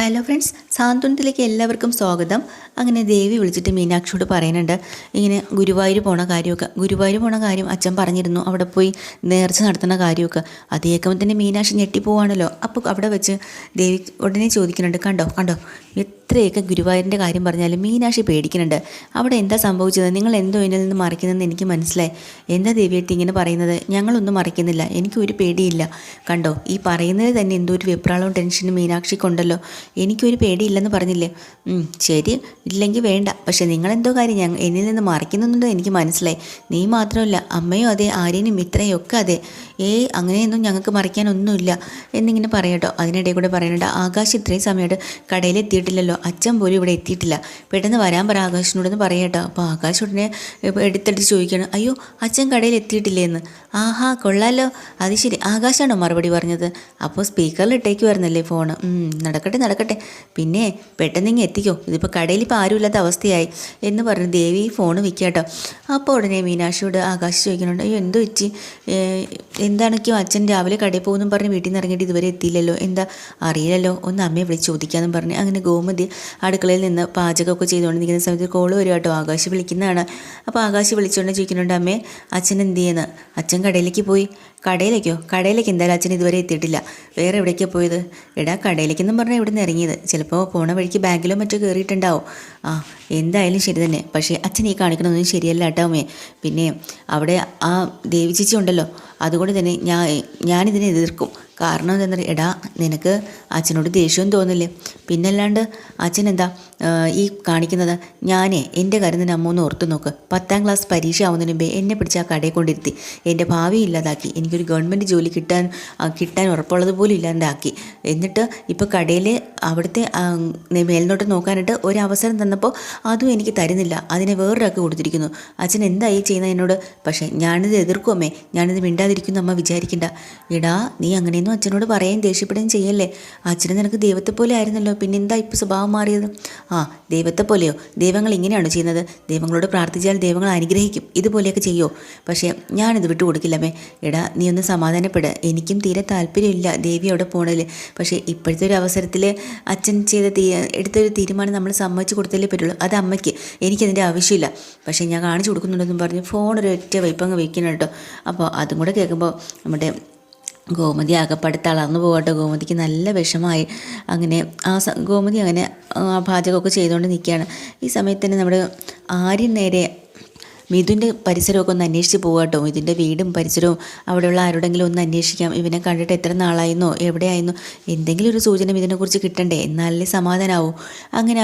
Hello friends, സാന്ത്വനത്തിലേക്ക് എല്ലാവർക്കും സ്വാഗതം. അങ്ങനെ ദേവി വിളിച്ചിട്ട് മീനാക്ഷിയോട് പറയുന്നുണ്ട് ഇങ്ങനെ ഗുരുവായൂർ പോണ കാര്യം അച്ഛൻ പറഞ്ഞിരുന്നു, അവിടെ പോയി നേർച്ച നടത്തുന്ന കാര്യമൊക്കെ. അത് കേൾക്കുമ്പോൾ തന്നെ മീനാക്ഷി ഞെട്ടിപ്പോവാണല്ലോ. അപ്പോൾ അവിടെ വെച്ച് ദേവി ഉടനെ ചോദിക്കുന്നുണ്ട്, കണ്ടോ എത്രയൊക്കെ ഗുരുവായൂരിൻ്റെ കാര്യം പറഞ്ഞാലും മീനാക്ഷി പേടിക്കുന്നുണ്ട്. അവിടെ എന്താ സംഭവിച്ചത്, നിങ്ങൾ എന്തോ എന്നിൽ നിന്ന് മറിക്കുന്നതെന്ന് എനിക്ക് മനസ്സിലായി. എന്താ ദേവിയെത്തി ഇങ്ങനെ പറയുന്നത്? ഞങ്ങളൊന്നും മറിക്കുന്നില്ല, എനിക്കൊരു പേടിയില്ല. കണ്ടോ, ഈ പറയുന്നത് തന്നെ എന്തോ ഒരു വെപ്രാളവും ടെൻഷനും മീനാക്ഷിക്കുണ്ടല്ലോ. എനിക്കൊരു പേടിയില്ലെന്ന് പറഞ്ഞില്ലേ? ശരി, ഇല്ലെങ്കിൽ വേണ്ട. പക്ഷെ നിങ്ങളെന്തോ കാര്യം എന്നിൽ നിന്ന് മറിക്കുന്നുണ്ടോ എനിക്ക് മനസ്സിലായി. നീ മാത്രമല്ല, അമ്മയും അതെ, ആര്യനും ഇത്രയും ഒക്കെ അതെ. അങ്ങനെയൊന്നും ഞങ്ങൾക്ക് മറിക്കാനൊന്നുമില്ല എന്നിങ്ങനെ പറയട്ടോ. അതിനിടയിൽ കൂടെ പറയുന്നുണ്ട്, ആകാശ് ഇത്രയും സമയമായിട്ട് കടയിലെത്തിയിട്ടില്ലല്ലോ, അച്ഛൻ പോലും ഇവിടെ എത്തിയിട്ടില്ല, പെട്ടെന്ന് വരാൻ പറ ആകാശിനോടൊന്ന് പറയട്ടോ. അപ്പോൾ ആകാശ് ഉടനെ എടുത്തെടുത്ത് ചോദിക്കണം, അയ്യോ അച്ഛൻ കടയിൽ എത്തിയിട്ടില്ലേ എന്ന്. ആഹാ കൊള്ളാലോ, അത് ശരി, ആകാശാണോ മറുപടി പറഞ്ഞത്? അപ്പോൾ സ്പീക്കറിൽ ഇട്ടേക്ക് വരുന്നല്ലേ ഫോണ്. നടക്കട്ടെ, പിന്നെ പെട്ടെന്ന് ഇങ്ങനെ എത്തിക്കോ, ഇതിപ്പോൾ കടയിൽ ഇപ്പോൾ ആരുമില്ലാത്ത അവസ്ഥയായി എന്ന് പറഞ്ഞ് ദേവി ഫോണ് വിൽക്കാട്ടോ. അപ്പോൾ ഉടനെ മീനാക്ഷിയോട് ആകാശ് ചോദിക്കുന്നുണ്ട്, അയ്യോ എന്തോ വെച്ചി, എന്താണൊക്കെയോ അച്ഛൻ രാവിലെ കടയിൽ പോകുമെന്നും പറഞ്ഞ് വീട്ടിൽ നിന്ന് ഇറങ്ങിയിട്ട് ഇതുവരെ എത്തിയില്ലല്ലോ, എന്താ അറിയില്ലല്ലോ, ഒന്ന് അമ്മയെ വിളിച്ച് ചോദിക്കാമെന്നും പറഞ്ഞ് അങ്ങനെ ഗോമതി അടുക്കളയിൽ നിന്ന് പാചകമൊക്കെ ചെയ്തുകൊണ്ടിരിക്കുന്ന സമയത്ത് കോള് വരും കേട്ടോ. ആകാശ് വിളിക്കുന്നതാണ്. അപ്പോൾ ആകാശ് വിളിച്ചുകൊണ്ട് ചോദിക്കുന്നുണ്ട്, അമ്മേ അച്ഛൻ എന്ത് ചെയ്യുന്നത്? അച്ഛൻ കടയിലേക്ക് പോയി. കടയിലേക്ക് എന്തായാലും അച്ഛൻ ഇതുവരെ എത്തിയിട്ടില്ല. വേറെ എവിടേക്കാണ് പോയത്? കടയിലേക്കെന്നും പറഞ്ഞാൽ ഇവിടെ നിന്ന് ഇറങ്ങിയത്, ചിലപ്പോൾ പോണ വഴിക്ക് ബാങ്കിലോ മറ്റോ കയറിയിട്ടുണ്ടാവും. എന്തായാലും ശരി തന്നെ, പക്ഷേ അച്ഛൻ ഈ കാണിക്കണമെന്നും ശരിയല്ല കേട്ടോ അമ്മേ. പിന്നെ അവിടെ ആ ദേവി ചേച്ചി ഉണ്ടല്ലോ, അതുകൊണ്ട് തന്നെ ഞാനിതിനെ എതിർക്കും. കാരണം എന്താ, നിനക്ക് അച്ഛനോട് ദേഷ്യവും തോന്നില്ലേ? പിന്നല്ലാണ്ട് അച്ഛൻ എന്താ ഈ കാണിക്കുന്നത്? എൻ്റെ കാര്യം തന്നെ അമ്മ ഒന്ന് ഓർത്ത് നോക്ക്. 10ാം ക്ലാസ് പരീക്ഷ ആവുന്നതിന് മുമ്പേ എന്നെ പിടിച്ച് ആ കടയിൽ കൊണ്ടിരുത്തി എൻ്റെ ഭാവി ഇല്ലാതാക്കി. എനിക്കൊരു ഗവൺമെൻറ് ജോലി കിട്ടാൻ ഉറപ്പുള്ളത് പോലും ഇല്ലാണ്ടാക്കി. എന്നിട്ട് ഇപ്പോൾ കടയിൽ അവിടുത്തെ മേൽനോട്ടം നോക്കാനായിട്ട് ഒരു അവസരം തന്നപ്പോൾ അതും എനിക്ക് തരുന്നില്ല, അതിനെ വേറൊരാൾക്ക് കൊടുത്തിരിക്കുന്നു. അച്ഛൻ എന്തായി ചെയ്യുന്നത് എന്നോട്? പക്ഷേ ഞാനിത് എതിർക്കും അമ്മേ, ഞാനിത് മിണ്ടാതിരിക്കുന്നു അമ്മ വിചാരിക്കണ്ട. നീ അങ്ങനെയൊന്നും അച്ഛനോട് പറയുകയും ദേഷ്യപ്പെടുകയും ചെയ്യല്ലേ. അച്ഛന് നിനക്ക് ദൈവത്തെ പോലെ ആയിരുന്നല്ലോ, പിന്നെ എന്താ ഇപ്പോൾ സ്വഭാവം മാറിയത്? ദൈവത്തെ പോലെയോ? ദൈവങ്ങൾ ഇങ്ങനെയാണോ ചെയ്യുന്നത്? ദൈവങ്ങളോട് പ്രാർത്ഥിച്ചാൽ ദൈവങ്ങൾ അനുഗ്രഹിക്കും, ഇതുപോലെയൊക്കെ ചെയ്യോ? പക്ഷേ ഞാനിത് വിട്ടു കൊടുക്കില്ലമ്മേ. നീ ഒന്ന് സമാധാനപ്പെട്. എനിക്കും തീരെ താല്പര്യമില്ല ദേവി അവിടെ പോണതിൽ. പക്ഷേ ഇപ്പോഴത്തെ ഒരു അവസരത്തിൽ അച്ഛൻ എടുത്തൊരു തീരുമാനം നമ്മൾ സമ്മതിച്ച് കൊടുത്തല്ലേ പറ്റുള്ളൂ. അത് അമ്മയ്ക്ക്, എനിക്കതിൻ്റെ ആവശ്യമില്ല. പക്ഷേ ഞാൻ കാണിച്ചു കൊടുക്കുന്നുണ്ടെന്നും പറഞ്ഞ് ഫോൺ ഒരു ഒറ്റ വയ്പ്പങ്ങ് വയ്ക്കണം കേട്ടോ. അപ്പോൾ അതും കൂടെ കേൾക്കുമ്പോൾ നമ്മുടെ ഗോമതി ആകെപ്പാടെ തളർന്നു പോകട്ടെ. ഗോമതിക്ക് നല്ല വിഷമായി. അങ്ങനെ ഗോമതി അങ്ങനെ പാചകമൊക്കെ ചെയ്തുകൊണ്ട് നിൽക്കുകയാണ്. ഈ സമയത്ത് തന്നെ നമ്മുടെ ആര്യൻ നേരെ മിഥുൻ്റെ പരിസരമൊക്കെ ഒന്ന് അന്വേഷിച്ച് പോകാട്ടോ. ഇതിൻ്റെ വീടും പരിസരവും അവിടെയുള്ള ആരോടെങ്കിലും ഒന്ന് അന്വേഷിക്കാം. ഇവനെ കണ്ടിട്ട് എത്ര നാളായിരുന്നോ, എവിടെയായിരുന്നോ, എന്തെങ്കിലും ഒരു സൂചന ഇതിനെക്കുറിച്ച് കിട്ടണ്ടേ, എന്നാലേ സമാധാനമാവും. അങ്ങനെ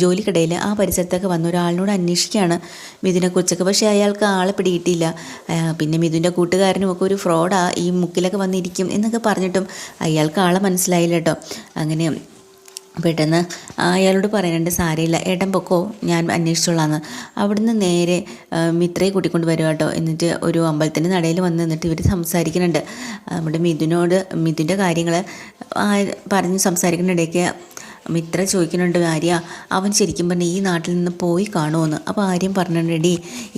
ജോലിക്കിടയിൽ ആ പരിസരത്തൊക്കെ വന്ന ഒരാളിനോട് അന്വേഷിക്കുകയാണ് മിഥുനെക്കുറിച്ചൊക്കെ. പക്ഷേ അയാൾക്ക് ആളെ പിടികിട്ടിയില്ല. പിന്നെ മിഥുൻ്റെ കൂട്ടുകാരനുമൊക്കെ ഒരു ഫ്രോഡാ, ഈ മുക്കിലൊക്കെ വന്നിരിക്കും എന്നൊക്കെ പറഞ്ഞിട്ടും അയാൾക്ക് ആളെ മനസ്സിലായില്ല കേട്ടോ. അങ്ങനെ പെട്ടെന്ന് അയാളോട് പറയുന്നുണ്ട്, സാരയില്ല ഏട്ടൻ പൊക്കോ, ഞാൻ അന്വേഷിച്ചോളാന്ന്. അവിടുന്ന് നേരെ മിത്രയെ കൂട്ടിക്കൊണ്ട് വരും കേട്ടോ. എന്നിട്ട് ഒരു അമ്പലത്തിൻ്റെ നടയിൽ വന്ന് നിന്നിട്ട് ഇവർ സംസാരിക്കുന്നുണ്ട്. നമ്മുടെ മിഥുൻ്റെ കാര്യങ്ങൾ പറഞ്ഞ് സംസാരിക്കുന്നിടയ്ക്ക് മിത്ര ചോദിക്കുന്നുണ്ട്, ആര്യ അവൻ ശരിക്കും പറഞ്ഞാൽ ഈ നാട്ടിൽ നിന്ന് പോയി കാണുമെന്ന്. അപ്പോൾ ആര്യം പറഞ്ഞിട്ടുണ്ടെടി,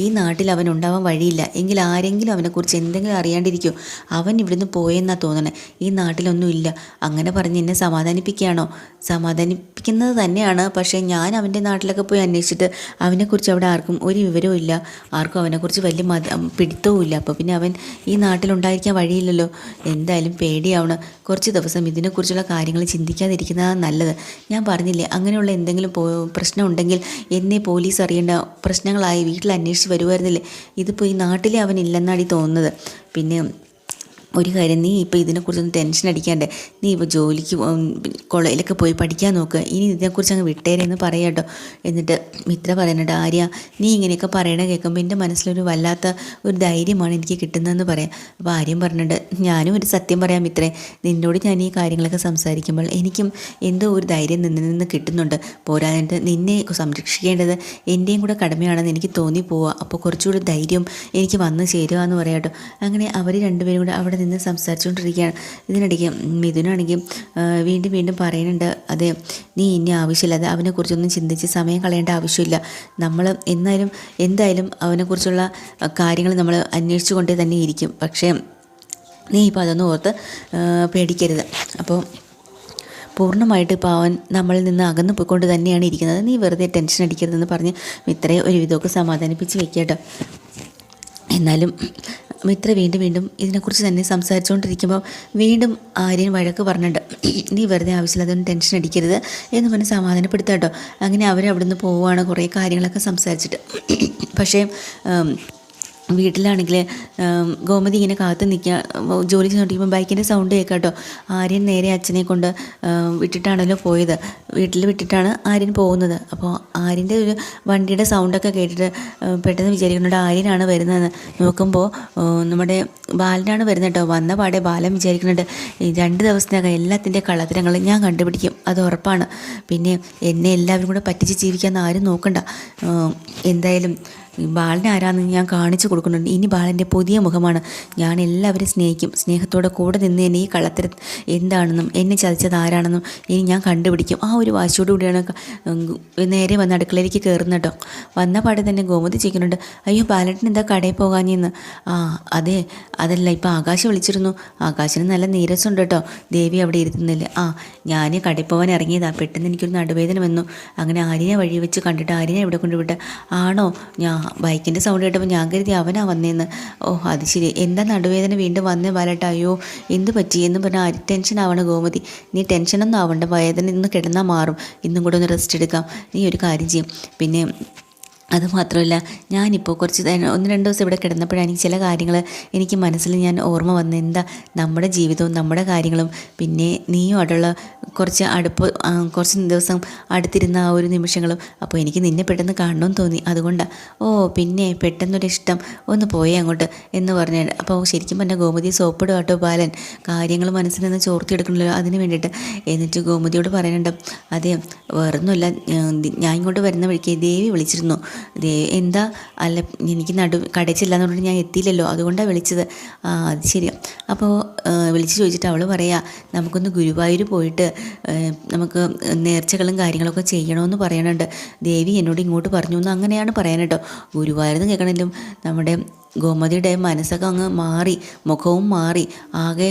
ഈ നാട്ടിൽ അവൻ ഉണ്ടാവാൻ വഴിയില്ല. എങ്കിൽ ആരെങ്കിലും അവനെക്കുറിച്ച് എന്തെങ്കിലും അറിയാണ്ടിരിക്കുമോ? അവൻ ഇവിടുന്ന് പോയെന്നാണ് തോന്നണേ, ഈ നാട്ടിലൊന്നും ഇല്ല. അങ്ങനെ പറഞ്ഞ് എന്നെ സമാധാനിപ്പിക്കുകയാണോ? സമാധാനിപ്പിക്കുന്നത് തന്നെയാണ്. പക്ഷേ ഞാൻ അവൻ്റെ നാട്ടിലൊക്കെ പോയി അന്വേഷിച്ചിട്ട് അവനെക്കുറിച്ച് അവിടെ ആർക്കും ഒരു വിവരവും ഇല്ല, ആർക്കും അവനെക്കുറിച്ച് വലിയ പിടുത്തവും ഇല്ല. അപ്പോൾ പിന്നെ അവൻ ഈ നാട്ടിലുണ്ടായിരിക്കാൻ വഴിയില്ലല്ലോ. എന്തായാലും പേടിയാവണം. കുറച്ച് ദിവസം ഇതിനെക്കുറിച്ചുള്ള കാര്യങ്ങൾ ചിന്തിക്കാതിരിക്കുന്നതാണ് നല്ലത്. ഞാൻ പറഞ്ഞില്ലേ, അങ്ങനെയുള്ള എന്തെങ്കിലും പ്രശ്നം ഉണ്ടെങ്കിൽ എന്നെ പോലീസ് അറിയേണ്ട പ്രശ്നങ്ങളായി വീട്ടിൽ അന്വേഷിച്ച് വരുമായിരുന്നില്ലേ. ഇതിപ്പോൾ ഈ നാട്ടിലെ അവനില്ലെന്നാണ് തോന്നുന്നത്. പിന്നെ ഒരു കാര്യം, നീ ഇപ്പോൾ ഇതിനെക്കുറിച്ചൊന്നും ടെൻഷൻ അടിക്കാണ്ട് നീ ഇപ്പോൾ ജോലിക്ക് കോളേജിലൊക്കെ പോയി പഠിക്കാൻ നോക്കുക. ഇനി ഇതിനെക്കുറിച്ച് അങ്ങ് വിട്ടേരെന്ന് പറയാം കേട്ടോ. എന്നിട്ട് മിത്ര പറയുന്നുണ്ട്, ആര്യ നീ ഇങ്ങനെയൊക്കെ പറയണ കേൾക്കുമ്പോൾ എൻ്റെ മനസ്സിലൊരു വല്ലാത്ത ഒരു ധൈര്യമാണ് എനിക്ക് കിട്ടുന്നതെന്ന് പറയാം. അപ്പോൾ ആര്യം പറഞ്ഞിട്ട്, ഞാനും ഒരു സത്യം പറയാം മിത്രേ, നിന്നോട് ഞാൻ ഈ കാര്യങ്ങളൊക്കെ സംസാരിക്കുമ്പോൾ എനിക്കും എന്തോ ഒരു ധൈര്യം നിന്ന് കിട്ടുന്നുണ്ട്. പോരാഞ്ഞിട്ട് നിന്നെ സംരക്ഷിക്കേണ്ടത് എൻ്റെയും കൂടെ കടമയാണെന്ന് എനിക്ക് തോന്നിപ്പോവുക. അപ്പോൾ കുറച്ചുകൂടി ധൈര്യം എനിക്ക് വന്ന് ചേരുക എന്ന് പറയാം കേട്ടോ. അങ്ങനെ അവർ രണ്ടുപേരും കൂടെ അവിടെ നിന്ന് സംസാരിച്ചുകൊണ്ടിരിക്കുകയാണ്. ഇതിനിടയ്ക്ക് മിഥുനാണെങ്കിൽ വീണ്ടും പറയുന്നുണ്ട്, അതെ നീ ഇനി ആവശ്യമില്ലാതെ അവനെക്കുറിച്ചൊന്നും ചിന്തിച്ച് സമയം കളയേണ്ട ആവശ്യമില്ല. നമ്മൾ എന്തായാലും അവനെക്കുറിച്ചുള്ള കാര്യങ്ങൾ നമ്മൾ അന്വേഷിച്ചു കൊണ്ടേ തന്നെ ഇരിക്കും. പക്ഷേ നീ ഇപ്പോൾ അതൊന്നും ഓർത്ത് പേടിക്കരുത്. അപ്പോൾ പൂർണ്ണമായിട്ട് ഇപ്പോൾ അവൻ നമ്മളിൽ നിന്ന് അകന്നു പോയിക്കൊണ്ട് തന്നെയാണ് ഇരിക്കുന്നത്. നീ വെറുതെ ടെൻഷൻ അടിക്കരുതെന്ന് പറഞ്ഞ് മിത്രയെ ഒരു വിധമൊക്കെ സമാധാനിപ്പിച്ച് വെക്കട്ടോ. എന്നാലും മിത്ര വീണ്ടും വീണ്ടും ഇതിനെക്കുറിച്ച് തന്നെ സംസാരിച്ചുകൊണ്ടിരിക്കുമ്പോൾ വീണ്ടും ആര്യൻ വഴക്ക് പറഞ്ഞിട്ട് നീ വെറുതെ ആവശ്യമില്ലാതെ ടെൻഷൻ അടിക്കരുത് എന്ന് പറഞ്ഞ് സമാധാനപ്പെടുത്താം കേട്ടോ. അങ്ങനെ അവർ അവിടെ നിന്ന് പോവുകയാണ് കുറേ കാര്യങ്ങളൊക്കെ സംസാരിച്ചിട്ട്. പക്ഷേ വീട്ടിലാണെങ്കിൽ ഗോമതി ഇങ്ങനെ കാത്തു നിൽക്കുക, ജോലി ചെയ്തുകൊണ്ടിരിക്കുമ്പോൾ ബൈക്കിൻ്റെ സൗണ്ട് കേൾക്കാം കേട്ടോ. ആര്യൻ നേരെ അച്ഛനെ കൊണ്ട് വിട്ടിട്ടാണല്ലോ പോയത്, വീട്ടിൽ വിട്ടിട്ടാണ് ആര്യൻ പോകുന്നത്. അപ്പോൾ ആര്യൻ്റെ ഒരു വണ്ടിയുടെ സൗണ്ടൊക്കെ കേട്ടിട്ട് പെട്ടെന്ന് വിചാരിക്കുന്നുണ്ട് ആര്യനാണ് വരുന്നതെന്ന്. നോക്കുമ്പോൾ നമ്മുടെ ബാലനാണ് വരുന്നത് കേട്ടോ. വന്ന പാടെ ബാലൻ വിചാരിക്കുന്നുണ്ട് 2 ദിവസത്തിനകം എല്ലാത്തിൻ്റെ കള്ളത്തരങ്ങൾ ഞാൻ കണ്ടുപിടിക്കും, അത് ഉറപ്പാണ്. പിന്നെ എന്നെ എല്ലാവരും കൂടെ പറ്റിച്ച് ജീവിക്കാമെന്ന് ആരും നോക്കണ്ട. എന്തായാലും ബാലൻ ആരാന്ന് ഞാൻ കാണിച്ചു കൊടുക്കുന്നുണ്ട്. ഇനി ബാലൻ്റെ പുതിയ മുഖമാണ്. ഞാൻ എല്ലാവരും സ്നേഹിക്കും, സ്നേഹത്തോടെ കൂടെ നിന്ന് എന്നെ ഈ കള്ളത്തരം എന്താണെന്നും എന്നെ ചതിച്ചത് ആരാണെന്നും ഇനി ഞാൻ കണ്ടുപിടിക്കും. ആ ഒരു വാശിയോടുകൂടിയാണ് നേരെ വന്ന് അടുക്കളയിലേക്ക് കയറുന്നത് കേട്ടോ. വന്ന പാടെ തന്നെ ഗോമതി ചോദിക്കുന്നുണ്ട് അയ്യോ ബാലട്ടൻ എന്താ കടയിൽ പോകാഞ്ഞെന്ന്. അതെ അതല്ല ഇപ്പം ആകാശ് വിളിച്ചിരുന്നു, ആകാശിന് നല്ല നീരസമുണ്ട് കേട്ടോ, ദേവി അവിടെ ഇരുത്തുന്നില്ല. ഞാൻ കടയിൽ പോകാൻ ഇറങ്ങിയതാണ്, പെട്ടെന്ന് എനിക്കൊരു നടുവേദന വന്നു. അങ്ങനെ ആര്യനെ വഴി വെച്ച് കണ്ടിട്ട് ആര്യനെ ഇവിടെ കൊണ്ടുവിട്ട് ആണോ, ഞാൻ ബൈക്കിൻ്റെ സൗണ്ട് കേട്ടപ്പോൾ ഞാൻ കരുതി അവനാ വന്നേന്ന്. അത് ശരി, എന്താ നടുവേദന വീണ്ടും വന്നേ ബാലട്ട, അയ്യോ എന്ത് പറ്റി എന്ന് പറഞ്ഞാൽ ടെൻഷൻ ആവണം ഗോമതി. നീ ടെൻഷനൊന്നും ആവണ്ട, വേദന ഇന്ന് കിടന്നാൽ മാറും, ഇന്നും കൂടെ ഒന്ന് റെസ്റ്റ് എടുക്കാം. നീ ഒരു കാര്യം ചെയ്യും. പിന്നെ അതുമാത്രമല്ല ഞാനിപ്പോൾ കുറച്ച് 1-2 ദിവസം ഇവിടെ കിടന്നപ്പോഴാണ് എനിക്ക് ചില കാര്യങ്ങൾ എനിക്ക് മനസ്സിൽ ഞാൻ ഓർമ്മ വന്നത്. എന്താ നമ്മുടെ ജീവിതവും നമ്മുടെ കാര്യങ്ങളും പിന്നെ നീയും അവിടെയുള്ള കുറച്ച് കുറച്ച് ദിവസം അടുത്തിരുന്ന ആ ഒരു നിമിഷങ്ങളും. അപ്പോൾ എനിക്ക് നിന്നെ പെട്ടെന്ന് കാണണമെന്ന് തോന്നി, അതുകൊണ്ടാണ്. പിന്നെ പെട്ടെന്നൊരിഷ്ടം ഒന്ന് പോയേ അങ്ങോട്ട് എന്ന് പറഞ്ഞാൽ. അപ്പോൾ ശരിക്കും പറഞ്ഞാൽ ഗോമതി സോപ്പിടുക കേട്ടോ ബാലൻ, കാര്യങ്ങൾ മനസ്സിൽ നിന്ന് ചോർത്തിയെടുക്കണല്ലോ അതിന് വേണ്ടിയിട്ട്. എന്നിട്ട് ഗോമതിയോട് പറയാനുണ്ട് അതെ വേറൊന്നുമില്ല, ഞാൻ ഇങ്ങോട്ട് വരുന്ന വഴിക്ക് ദേവി വിളിച്ചിരുന്നു. എന്താ അല്ല എനിക്ക് കടച്ചില്ലാന്ന് പറഞ്ഞിട്ട് ഞാൻ എത്തിയില്ലല്ലോ, അതുകൊണ്ടാണ് വിളിച്ചത്. അത് ശരിയാണ്. അപ്പോൾ വിളിച്ച് ചോദിച്ചിട്ട് അവൾ പറയാ നമുക്കൊന്ന് ഗുരുവായൂർ പോയിട്ട് നമുക്ക് നേർച്ചകളും കാര്യങ്ങളൊക്കെ ചെയ്യണമെന്ന് പറയണുണ്ട്. ദേവി എന്നോട് ഇങ്ങോട്ട് പറഞ്ഞു എന്ന് അങ്ങനെയാണ് പറയാൻ കേട്ടോ. ഗുരുവായൂരെന്ന് കേൾക്കണമെങ്കിലും നമ്മുടെ ഗോമതിയുടെ മനസ്സൊക്കെ അങ്ങ് മാറി, മുഖവും മാറി, ആകെ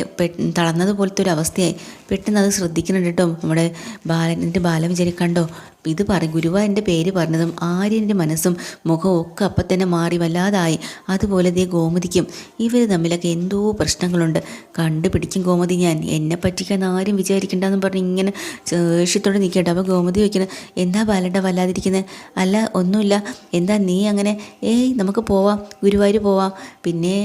തളർന്നതുപോലത്തെ ഒരു അവസ്ഥയായി. പെട്ടെന്ന് അത് ശ്രദ്ധിക്കുന്നുണ്ട് കേട്ടോ നമ്മുടെ ബാലൻ വിചാരിക്കണ്ടോ ഇത് ഗുരുവായൂരിൻ്റെ പേര് പറഞ്ഞതും ആര്യൻ്റെ മനസ്സും മുഖവും ഒക്കെ അപ്പം തന്നെ മാറി വല്ലാതായി. അതുപോലെ ദേ ഗോമതിക്കും ഇവർ തമ്മിലൊക്കെ എന്തോ പ്രശ്നങ്ങളുണ്ട്, കണ്ടുപിടിക്കും ഗോമതി ഞാൻ, എന്നെ പറ്റിക്കാൻ ആരും വിചാരിക്കണ്ടെന്ന് പറഞ്ഞ് ഇങ്ങനെ ദേഷ്യത്തോടെ നിൽക്കട്ടെ. അപ്പോൾ ഗോമതി വയ്ക്കുന്നത് എന്താ ബാലട്ട വല്ലാതിരിക്കുന്നത്? അല്ല ഒന്നുമില്ല, എന്താ നീ അങ്ങനെ നമുക്ക് പോവാം, ഗുരുവായൂർ പോവാം. പിന്നെ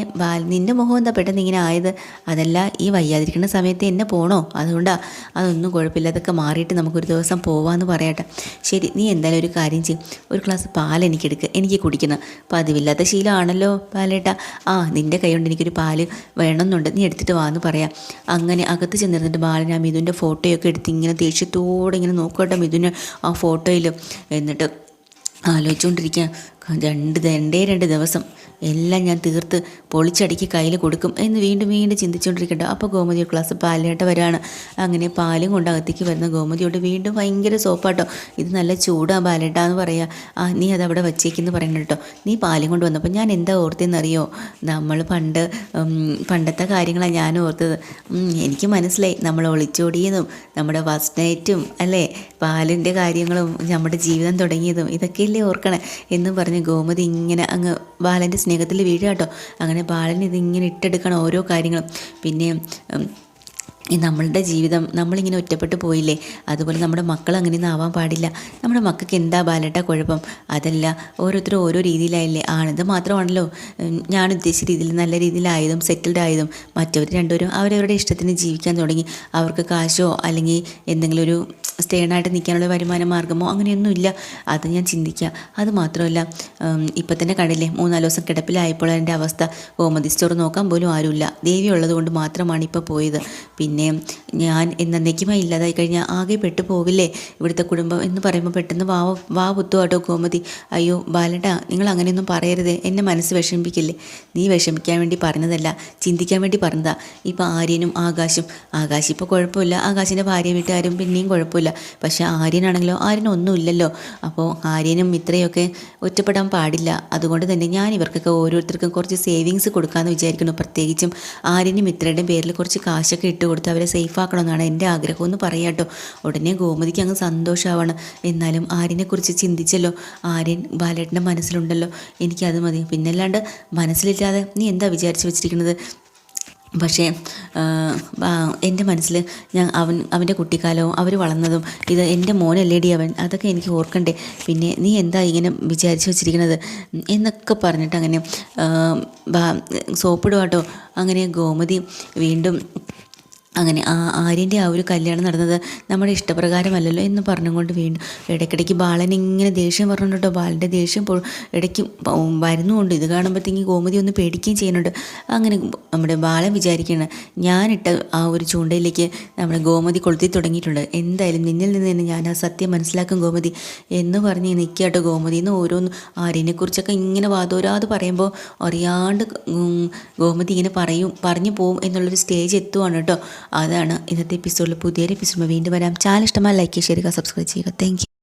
നിൻ്റെ മുഖം എന്താ പെട്ടെന്ന് ഇങ്ങനെ ആയത്? അതല്ല ഈ വയ്യാതിരിക്കുന്ന സമയത്ത് എന്നെ പോണോ? അതുകൊണ്ടാണ്. അതൊന്നും കുഴപ്പമില്ല, അതൊക്കെ മാറിയിട്ട് നമുക്കൊരു ദിവസം പോവാമെന്ന് പറയട്ടെ. ശരി, നീ എന്തായാലും ഒരു കാര്യം ചെയ്യും, ഒരു ഗ്ലാസ് പാൽ എനിക്കെടുക്കുക, എനിക്ക് കുടിക്കണം. പതിവില്ലാത്ത ശീലമാണല്ലോ പാലേട്ടാ. നിൻ്റെ കൈ കൊണ്ട് എനിക്കൊരു പാല് വേണമെന്നുണ്ട്, നീ എടുത്തിട്ട് വാന്ന് പറയാം. അങ്ങനെ അകത്ത് ചെന്നിരുന്നിട്ട് ബാലൻ ആ മിഥുൻ്റെ ഫോട്ടോയൊക്കെ എടുത്ത് ഇങ്ങനെ ദേഷ്യത്തോടെ ഇങ്ങനെ നോക്കട്ടെ മിഥുന് ആ ഫോട്ടോയിൽ. എന്നിട്ട് ആലോചിച്ചുകൊണ്ടിരിക്കുക 2 ദിവസം എല്ലാം ഞാൻ തീർത്ത് പൊളിച്ചടുക്കി കയ്യിൽ കൊടുക്കും എന്ന് വീണ്ടും വീണ്ടും ചിന്തിച്ചുകൊണ്ടിരിക്കട്ടെ. അപ്പോൾ ഗോമതി ഒരു ഗ്ലാസ് പാലിനായിട്ട് വരികയാണ്. അങ്ങനെ പാലും കൊണ്ട് അകത്തേക്ക് വരുന്ന ഗോമതിയോട് വീണ്ടും ഭയങ്കര സോപ്പാട്ടോ, ഇത് നല്ല ചൂടാ ബാലേട്ടാന്ന് പറയുക. നീ അതവിടെ വച്ചേക്കെന്ന് പറയുന്നത് കേട്ടോ. നീ പാലും കൊണ്ട് വന്നപ്പോൾ ഞാൻ എന്താ ഓർത്തെന്നറിയോ, നമ്മൾ പണ്ടത്തെ കാര്യങ്ങളാണ് ഞാൻ ഓർത്തത്. എനിക്ക് മനസ്സിലായി, നമ്മൾ ഒളിച്ചോടിയതും നമ്മുടെ ഫസ്റ്റ് നൈറ്റും അല്ലേ, പാലിൻ്റെ കാര്യങ്ങളും നമ്മുടെ ജീവിതം തുടങ്ങിയതും ഇതൊക്കെയല്ലേ ഓർക്കണേ എന്ന് പറഞ്ഞ് ഗോമതി ഇങ്ങനെ അങ്ങ് ബാലൻ്റെ സ്നേഹത്തിൽ വീഴുക കേട്ടോ. അങ്ങനെ ബാലൻ ഇതിങ്ങനെ ഇട്ടെടുക്കണം ഓരോ കാര്യങ്ങളും. പിന്നെ നമ്മളുടെ ജീവിതം നമ്മളിങ്ങനെ ഒറ്റപ്പെട്ടു പോയില്ലേ, അതുപോലെ നമ്മുടെ മക്കൾ അങ്ങനെയൊന്നും ആവാൻ പാടില്ല. നമ്മുടെ മക്കൾക്ക് എന്താ ബാലട്ട കുഴപ്പം? അതല്ല ഓരോരുത്തരും ഓരോ രീതിയിലായില്ലേ, ആണിത് മാത്രമാണല്ലോ ഞാൻ ഉദ്ദേശിച്ച രീതിയിൽ നല്ല രീതിയിലായതും സെറ്റിൽഡ് ആയതും. മറ്റവർ രണ്ടുപേരും അവരവരുടെ ഇഷ്ടത്തിന് ജീവിക്കാൻ തുടങ്ങി. അവർക്ക് കാശോ അല്ലെങ്കിൽ എന്തെങ്കിലും ഒരു സ്റ്റേണായിട്ട് നിൽക്കാനുള്ള വരുമാന മാർഗ്ഗമോ അങ്ങനെയൊന്നുമില്ല. അത് ഞാൻ ചിന്തിക്കുക. അത് മാത്രമല്ല ഇപ്പം തന്നെ കണ്ടില്ലേ 3-4 ദിവസം കിടപ്പിലായപ്പോൾ എൻ്റെ അവസ്ഥ, ഗോമതി സ്റ്റോർ നോക്കാൻ പോലും ആരുമില്ല, ദേവി ഉള്ളത് കൊണ്ട് മാത്രമാണ് ഇപ്പോൾ പോയത്. പിന്നെ ഞാൻ എന്നേക്കുമായി ഇല്ലാതായി കഴിഞ്ഞാൽ ആകെ പെട്ടു പോവില്ലേ ഇവിടുത്തെ കുടുംബം എന്ന് പറയുമ്പോൾ പെട്ടെന്ന് വാ പുത്തുവാട്ടോ ഗോമതി. അയ്യോ ബാലട്ടാ, നിങ്ങൾ അങ്ങനെയൊന്നും പറയരുത്, എന്നെ മനസ്സ് വിഷമിപ്പിക്കില്ലേ. നീ വിഷമിക്കാൻ വേണ്ടി പറഞ്ഞതല്ല, ചിന്തിക്കാൻ വേണ്ടി പറഞ്ഞതാ. ഇപ്പോൾ ആര്യനും ആകാശ് ഇപ്പോൾ കുഴപ്പമില്ല, ആകാശിൻ്റെ ഭാര്യ വീട്ടുകാരും പിന്നെയും കുഴപ്പമില്ല. പക്ഷേ ആര്യനാണെങ്കിലോ ആര്യനൊന്നുമില്ലല്ലോ. അപ്പോൾ ആര്യനും ഇത്രയൊക്കെ ഒറ്റപ്പെടാൻ പാടില്ല. അതുകൊണ്ട് തന്നെ ഞാൻ ഇവർക്കൊക്കെ ഓരോരുത്തർക്കും കുറച്ച് സേവിങ്സ് കൊടുക്കാമെന്ന് വിചാരിക്കുന്നു. പ്രത്യേകിച്ചും ആര്യനും ഇത്രയുടെയും പേരിൽ കുറച്ച് കാശൊക്കെ ഇട്ട് കൊടുത്ത് അവരെ സേഫ് ആക്കണമെന്നാണ് എൻ്റെ ആഗ്രഹം എന്ന് പറയാം കേട്ടോ. ഉടനെ ഗോമതിക്ക് അങ്ങ് സന്തോഷമാവാണ്. എന്നാലും ആര്യനെക്കുറിച്ച് ചിന്തിച്ചല്ലോ. ആര്യൻ ബാലേട്ടൻ്റെ മനസ്സിലുണ്ടല്ലോ, എനിക്കത് മതി. പിന്നല്ലാണ്ട് മനസ്സിലില്ലാതെ നീ എന്താ വിചാരിച്ച് വെച്ചിരിക്കുന്നത്? പക്ഷേ എൻ്റെ മനസ്സിൽ അവൻ്റെ കുട്ടിക്കാലവും അവർ വളർന്നതും ഇത് എൻ്റെ മോനല്ലേടി അവൻ, അതൊക്കെ എനിക്ക് ഓർക്കണ്ടേ. പിന്നെ നീ എന്താ ഇങ്ങനെ വിചാരിച്ച് വെച്ചിരിക്കുന്നത് എന്നൊക്കെ പറഞ്ഞിട്ട് അങ്ങനെ സോപ്പിടുവാട്ടോ. അങ്ങനെ ഗോമതി വീണ്ടും അങ്ങനെ ആര്യൻ്റെ ഒരു കല്യാണം നടന്നത് നമ്മുടെ ഇഷ്ടപ്രകാരമല്ലല്ലോ എന്ന് പറഞ്ഞുകൊണ്ട് വീണ്ടും ഇടയ്ക്കിടയ്ക്ക് ബാലൻ ഇങ്ങനെ ദേഷ്യം പറഞ്ഞിട്ടുണ്ട് കേട്ടോ. ബാലൻ്റെ ദേഷ്യം ഇടയ്ക്ക് വരുന്നുമുണ്ട്. ഇത് കാണുമ്പോഴത്തേക്ക് ഗോമതി ഒന്ന് പേടിക്കുകയും ചെയ്യുന്നുണ്ട്. അങ്ങനെ നമ്മുടെ ബാലൻ വിചാരിക്കുകയാണ്, ഞാനിട്ട ഒരു ചൂണ്ടയിലേക്ക് നമ്മുടെ ഗോമതി കൊളുത്തി തുടങ്ങിയിട്ടുണ്ട്. എന്തായാലും നിന്നിൽ നിന്ന് തന്നെ ഞാൻ സത്യം മനസ്സിലാക്കും ഗോമതി എന്ന് പറഞ്ഞ് നിൽക്കാട്ടോ. ഗോമതി എന്ന് ഓരോന്ന് ആര്യനെക്കുറിച്ചൊക്കെ ഇങ്ങനെ വാതോരാതെ പറയുമ്പോൾ അറിയാണ്ട് ഗോമതി ഇങ്ങനെ പറഞ്ഞു പോവും എന്നുള്ളൊരു സ്റ്റേജ് എത്തുവാണ് കേട്ടോ. അതാണ് ഇന്നത്തെ എപ്പിസോഡിൽ. പുതിയൊരു എപ്പിസോഡ് വീണ്ടും വരാം. ചാനൽ ഇഷ്ടമായി ലൈക്ക് ചെയ്യുക, സബ്സ്ക്രൈബ് ചെയ്യുക. Thank you.